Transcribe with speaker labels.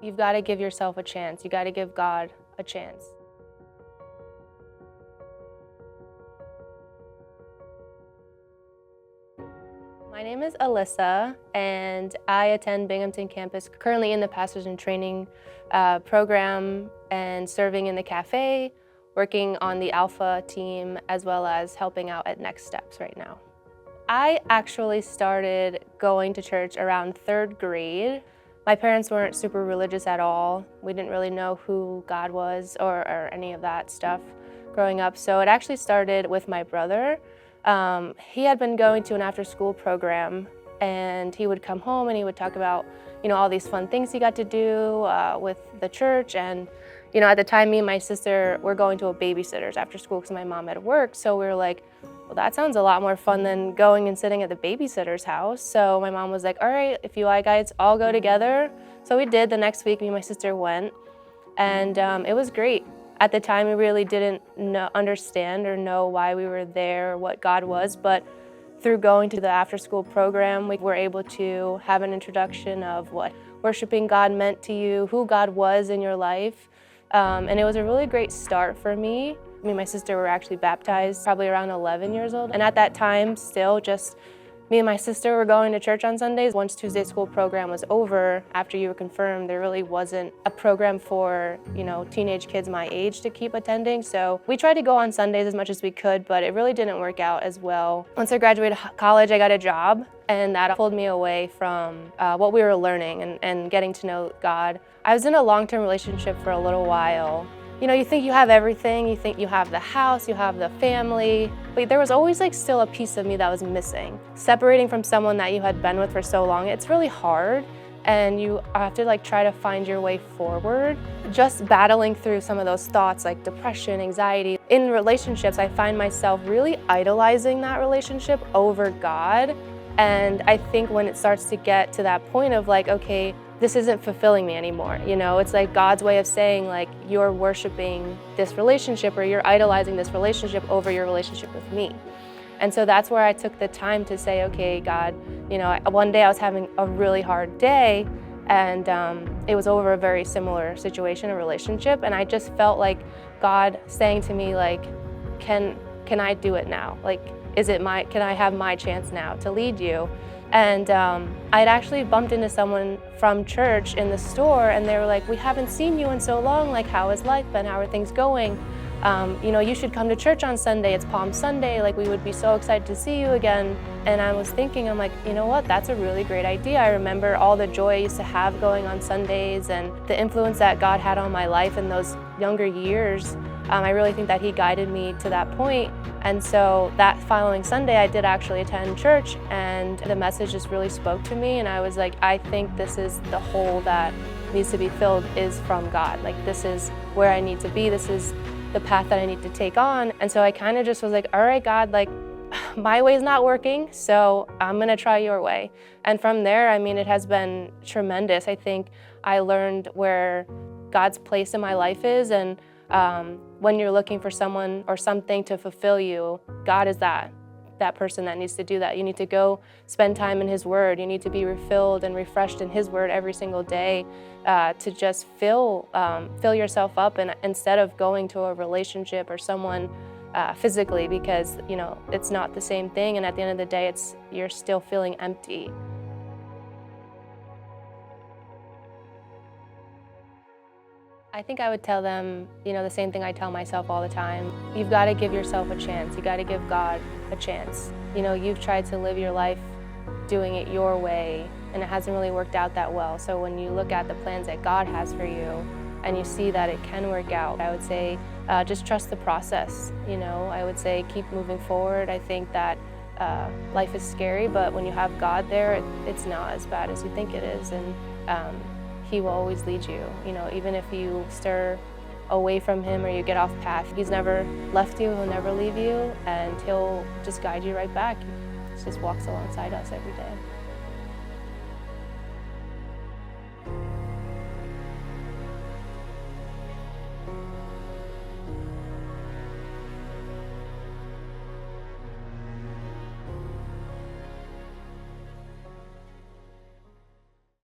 Speaker 1: You've got to give yourself a chance. You got to give God a chance. My name is Alyssa, and I attend Binghamton campus, currently in the Pastors in Training program and serving in the cafe, working on the Alpha team, as well as helping out at Next Steps right now. I actually started going to church around 3rd grade. My parents weren't super religious at all. We didn't really know who God was or any of that stuff growing up, so it actually started with my brother. He had been going to an after-school program, and he would come home and he would talk about, all these fun things he got to do with the church. And, at the time, me and my sister were going to a babysitter's after school because my mom had work. So we were like, well, that sounds a lot more fun than going and sitting at the babysitter's house. So my mom was like, all right, if you guys all go together. So we did. The next week, me and my sister went, and it was great. At the time, we really didn't understand or know why we were there or what God was, but through going to the after-school program, we were able to have an introduction of what worshiping God meant to you, who God was in your life, and it was a really great start for me. Me and my sister were actually baptized probably around 11 years old, and at that time, still just me and my sister were going to church on Sundays. Once Tuesday school program was over, after you were confirmed, there really wasn't a program for, teenage kids my age to keep attending. So we tried to go on Sundays as much as we could, but it really didn't work out as well. Once I graduated college, I got a job, and that pulled me away from what we were learning and getting to know God. I was in a long-term relationship for a little while. You think you have everything, you think you have the house, you have the family, but there was always still a piece of me that was missing. Separating from someone that you had been with for so long, it's really hard, and you have to try to find your way forward. Just battling through some of those thoughts like depression, anxiety. In relationships, I find myself really idolizing that relationship over God, and I think when it starts to get to that point of okay, this isn't fulfilling me anymore. It's God's way of saying you're worshiping this relationship or you're idolizing this relationship over your relationship with me. And so that's where I took the time to say, okay, God, one day I was having a really hard day, and it was over a very similar situation, a relationship, and I just felt like God saying to me can I do it now? Can I have my chance now to lead you? And I'd actually bumped into someone from church in the store, and they were like, we haven't seen you in so long, how has life been, how are things going? You should come to church on Sunday, it's Palm Sunday, we would be so excited to see you again. And I was thinking, I'm like, you know what, that's a really great idea. I remember all the joy I used to have going on Sundays and the influence that God had on my life in those younger years. I really think that He guided me to that point. And so that following Sunday, I did actually attend church, and the message just really spoke to me. And I was like, I think this is the hole that needs to be filled is from God. This is where I need to be. This is the path that I need to take on. And so I kind of just was like, all right, God, my way's not working, so I'm gonna try your way. And from there, it has been tremendous. I think I learned where God's place in my life is, and when you're looking for someone or something to fulfill you, God is that person that needs to do that. You need to go spend time in His Word. You need to be refilled and refreshed in His Word every single day to just fill yourself up, and instead of going to a relationship or someone physically, because it's not the same thing, and at the end of the day, you're still feeling empty. I think I would tell them, the same thing I tell myself all the time. You've got to give yourself a chance. You got to give God a chance. You've tried to live your life doing it your way, and it hasn't really worked out that well. So when you look at the plans that God has for you, and you see that it can work out, I would say just trust the process. I would say keep moving forward. I think that life is scary, but when you have God there, it's not as bad as you think it is. And He will always lead you. Even if you stir away from Him or you get off path, He's never left you, He'll never leave you, and He'll just guide you right back. He just walks alongside us every day.